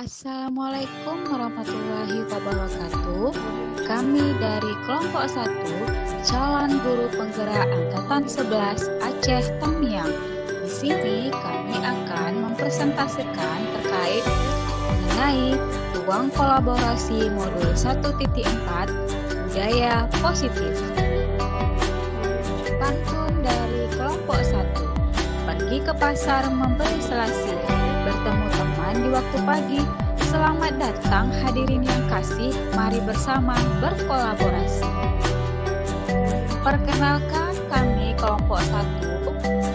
Assalamualaikum warahmatullahi wabarakatuh. Kami dari kelompok 1, calon guru penggerak angkatan 11 Aceh Tamiang. Di sini kami akan mempresentasikan terkait mengenai ruang kolaborasi modul 1.4 budaya positif. Pantun dari kelompok 1. Pergi ke pasar membeli selasih, bertemu teman di waktu pagi. Selamat datang hadirin yang kasih, mari bersama berkolaborasi. Perkenalkan, kami kelompok 1,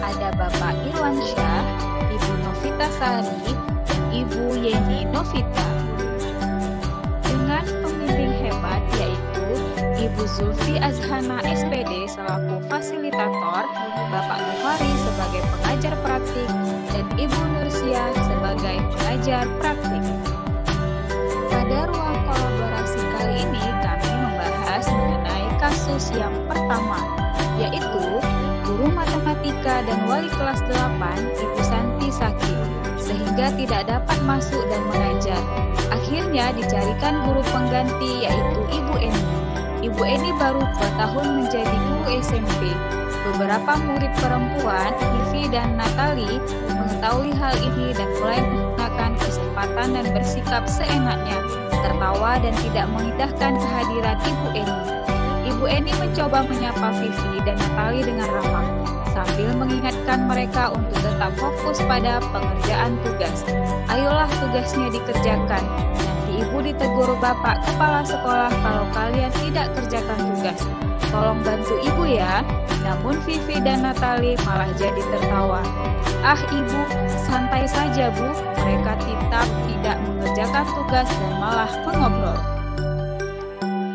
ada Bapak Irwan Syah, Ibu Novita Sari, dan Ibu Yeni Novita. Dengan pembimbing hebat yaitu Ibu Zulfi Azhana SPD selaku fasilitator, Bapak Nufari sebagai pengajar praktik, dan Ibu Nursia sebagai pengajar praktik. Pada ruang kolaborasi kali ini kami membahas mengenai kasus yang pertama, yaitu guru matematika dan wali kelas 8 Ibu Santi sakit, sehingga tidak dapat masuk dan mengajar. Akhirnya dicarikan guru pengganti yaitu Ibu Eni. Ibu Eni baru 2 tahun menjadi guru SMP. Beberapa murid perempuan, Vivi dan Natali, mengetahui hal ini dan mulai menggunakan kesempatan dan bersikap seenaknya, tertawa dan tidak mengindahkan kehadiran Ibu Eni. Ibu Eni mencoba menyapa Vivi dan Natali dengan ramah, sambil mengingatkan mereka untuk tetap fokus pada pengerjaan tugas. Ayolah tugasnya dikerjakan. Nanti Ibu ditegur Bapak Kepala Sekolah kalau kalian tidak kerjakan tugas. Tolong bantu Ibu ya. Namun Vivi dan Natali malah jadi tertawa. Ah Ibu, santai saja Bu. Mereka tetap tidak mengerjakan tugas dan malah mengobrol.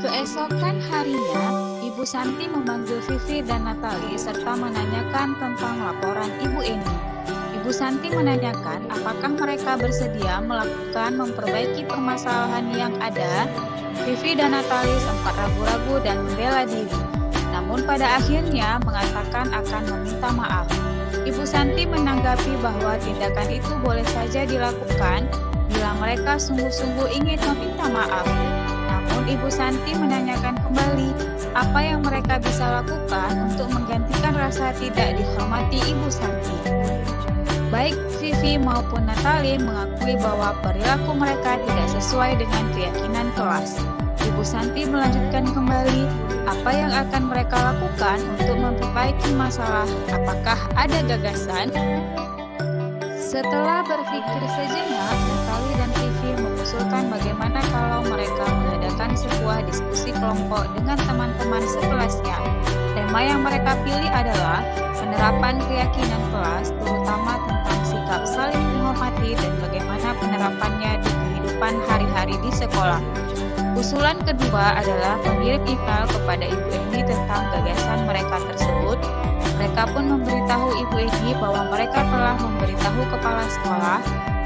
Keesokan harinya, Ibu Santi memanggil Vivi dan Natali serta menanyakan tentang laporan Ibu Eni. Ibu Santi menanyakan apakah mereka bersedia melakukan memperbaiki permasalahan yang ada. Vivi dan Natali sempat ragu-ragu dan membela diri, namun pada akhirnya mengatakan akan meminta maaf. Ibu Santi menanggapi bahwa tindakan itu boleh saja dilakukan bila mereka sungguh-sungguh ingin meminta maaf. Namun Ibu Santi menanyakan kembali apa yang mereka bisa lakukan untuk menggantikan rasa tidak dihormati Ibu Santi. Baik Vivi maupun Natali mengakui bahwa perilaku mereka tidak sesuai dengan keyakinan kelas. Ibu Santi melanjutkan kembali apa yang akan mereka lakukan untuk memperbaiki masalah. Apakah ada gagasan? Setelah berpikir sejenak, Natali dan Vivi mengusulkan bagaimana kalau mereka mengadakan sebuah diskusi kelompok dengan teman-teman sekelasnya. Tema yang mereka pilih adalah penerapan keyakinan kelas, terutama tentang sikap saling menghormati dan bagaimana penerapannya di kehidupan hari-hari di sekolah. Usulan kedua adalah mengirim email kepada Ibu Eni tentang gagasan mereka tersebut. Mereka pun memberitahu Ibu Eni bahwa mereka telah memberitahu kepala sekolah,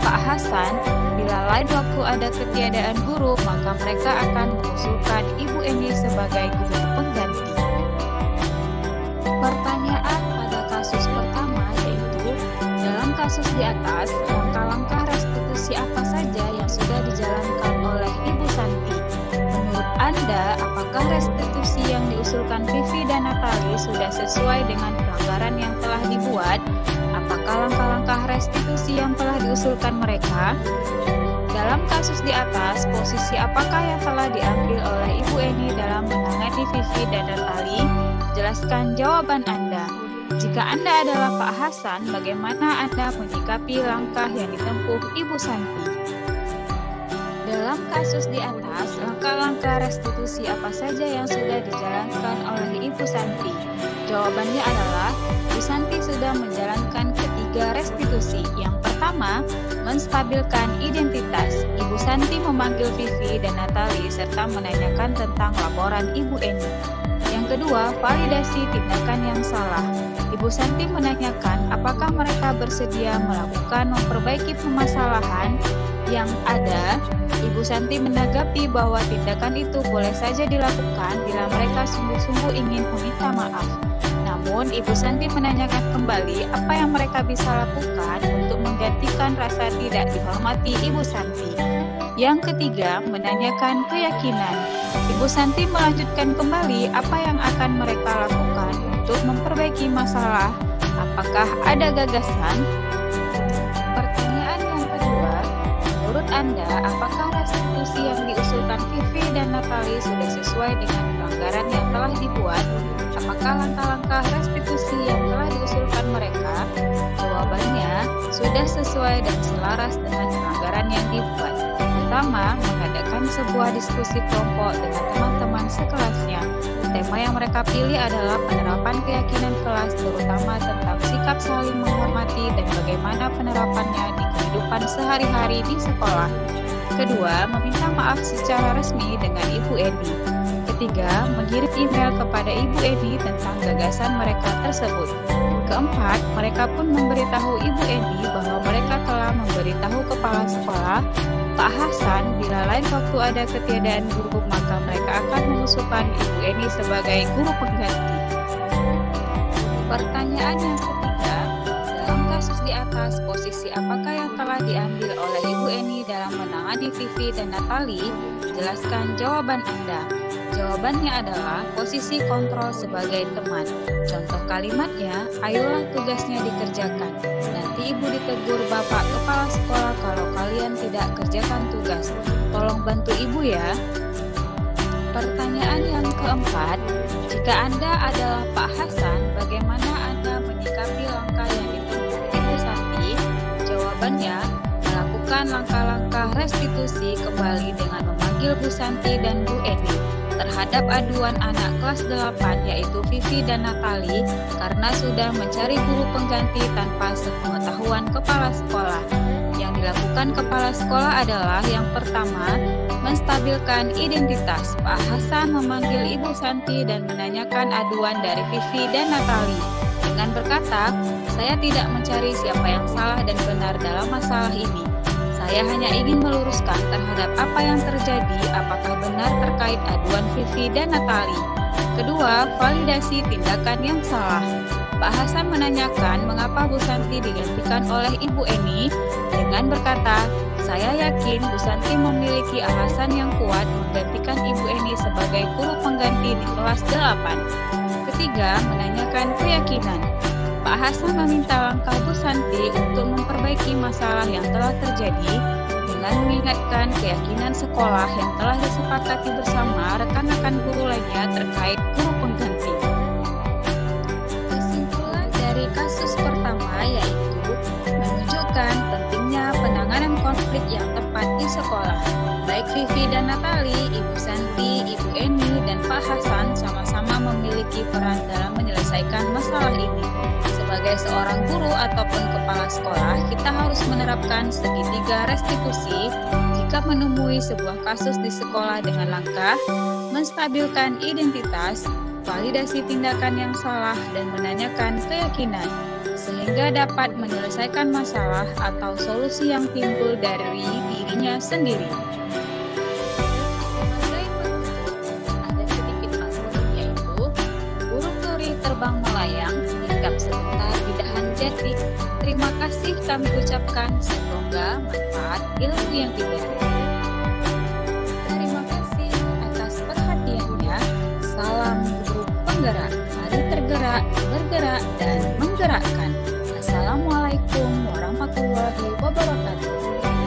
Pak Hasan, bila lain waktu ada ketiadaan guru, maka mereka akan mengusulkan Ibu Eni sebagai guru pengganti. Pertanyaan pada kasus pertama yaitu, dalam kasus di atas, langkah-langkah restitusi apa saja yang sudah dijalankan oleh Ibu Santi? Menurut Anda, apakah restitusi yang diusulkan Vivi dan Natali sudah sesuai dengan pelanggaran yang telah dibuat? Apakah langkah-langkah restitusi yang telah diusulkan mereka? Dalam kasus di atas, posisi apakah yang telah diambil oleh Ibu Eni dalam menangani Vivi dan Natali? Jelaskan jawaban Anda. Jika Anda adalah Pak Hasan, bagaimana Anda menyikapi langkah yang ditempuh Ibu Santi? Dalam kasus di atas, langkah-langkah restitusi apa saja yang sudah dijalankan oleh Ibu Santi? Jawabannya adalah, Ibu Santi sudah menjalankan ketiga restitusi. Yang pertama, menstabilkan identitas. Ibu Santi memanggil Vivi dan Natali serta menanyakan tentang laporan Ibu Eni. Yang kedua, validasi tindakan yang salah. Ibu Santi menanyakan apakah mereka bersedia melakukan memperbaiki permasalahan yang ada. Ibu Santi menanggapi bahwa tindakan itu boleh saja dilakukan bila mereka sungguh-sungguh ingin meminta maaf. Namun Namun, Ibu Santi menanyakan kembali apa yang mereka bisa lakukan untuk menggantikan rasa tidak dihormati Ibu Santi. Yang ketiga, menanyakan keyakinan. Ibu Santi melanjutkan kembali apa yang akan mereka lakukan untuk memperbaiki masalah. Apakah ada gagasan? Pertanyaan yang kedua, menurut Anda, apakah restitusi yang diusulkan Vivi dan Natali sudah sesuai dengan pelanggaran yang telah dibuat? Apakah langkah-langkah restitusi yang telah diusulkan mereka? Jawabannya, sudah sesuai dan selaras dengan pelanggaran yang dibuat. Pertama, mengadakan sebuah diskusi kelompok dengan teman-teman sekelasnya. Tema yang mereka pilih adalah penerapan keyakinan kelas, terutama tentang sikap saling menghormati dan bagaimana penerapannya di kehidupan sehari-hari di sekolah. Kedua, meminta maaf secara resmi dengan Ibu Edi. Ketiga, mengirim email kepada Ibu Edi tentang gagasan mereka tersebut. Keempat, mereka pun memberitahu Ibu Edi bahwa mereka telah memberitahu kepala sekolah, Pak Hasan, bila lain waktu ada ketiadaan guru, maka mereka akan mengusulkan Ibu Eni sebagai guru pengganti. Pertanyaan yang ketiga, dalam kasus di atas, posisi apakah yang telah diambil oleh Ibu Eni dalam menangani Vivi dan Natali? Jelaskan jawaban Anda. Jawabannya adalah posisi kontrol sebagai teman. Contoh kalimatnya, ayolah tugasnya dikerjakan. Nanti ibu ditegur bapak kepala sekolah kalau kalian tidak kerjakan tugas. Tolong bantu ibu ya. Pertanyaan yang keempat, jika Anda adalah Pak Hasan, bagaimana Anda menyikapi langkah yang ditempuh Ibu Santi? Jawabannya, melakukan langkah-langkah restitusi kembali dengan memanggil Bu Santi dan Bu Edi terhadap aduan anak kelas 8 yaitu Vivi dan Natali karena sudah mencari guru pengganti tanpa sepengetahuan kepala sekolah. Yang dilakukan kepala sekolah adalah yang pertama, menstabilkan identitas. Pak Hasan memanggil Ibu Santi dan menanyakan aduan dari Vivi dan Natali dengan berkata, "Saya tidak mencari siapa yang salah dan benar dalam masalah ini. Saya hanya ingin meluruskan terhadap apa yang terjadi, apakah benar terkait aduan Vivi dan Natali." Kedua, validasi tindakan yang salah. Pak Hasan menanyakan mengapa Bu Santi digantikan oleh Ibu Eni dengan berkata, "Saya yakin Bu Santi memiliki alasan yang kuat menggantikan Ibu Eni sebagai guru pengganti di kelas 8. Ketiga, menanyakan keyakinan. Pak Hasan meminta langkah Bu Santi untuk memperbaiki masalah yang telah terjadi dengan mengingatkan keyakinan sekolah yang telah disepakati bersama rekan-rekan guru lainnya terkait guru pengganti. Kesimpulan dari kasus pertama yaitu menunjukkan pentingnya penanganan konflik yang tepat di sekolah. Baik Vivi dan Natali, Ibu Santi, Ibu Eni, dan Pak Hasan sama-sama memiliki peran dalam menyelesaikan masalah ini. Sebagai seorang guru ataupun kepala sekolah, kita harus menerapkan segitiga restitusi jika menemui sebuah kasus di sekolah dengan langkah menstabilkan identitas, validasi tindakan yang salah, dan menanyakan keyakinan, sehingga dapat menyelesaikan masalah atau solusi yang timbul dari dirinya sendiri. Sebagai penutup, ada sedikit makhluk yaitu burung turi terbang melayang, hinggap sebentar di dahan jati. Terima kasih kami ucapkan, semoga manfaat ilmu yang diberi. Terima kasih atas perhatiannya. Salam guru penggerak. Mari tergerak, bergerak, dan menggerakkan. Assalamualaikum warahmatullahi wabarakatuh.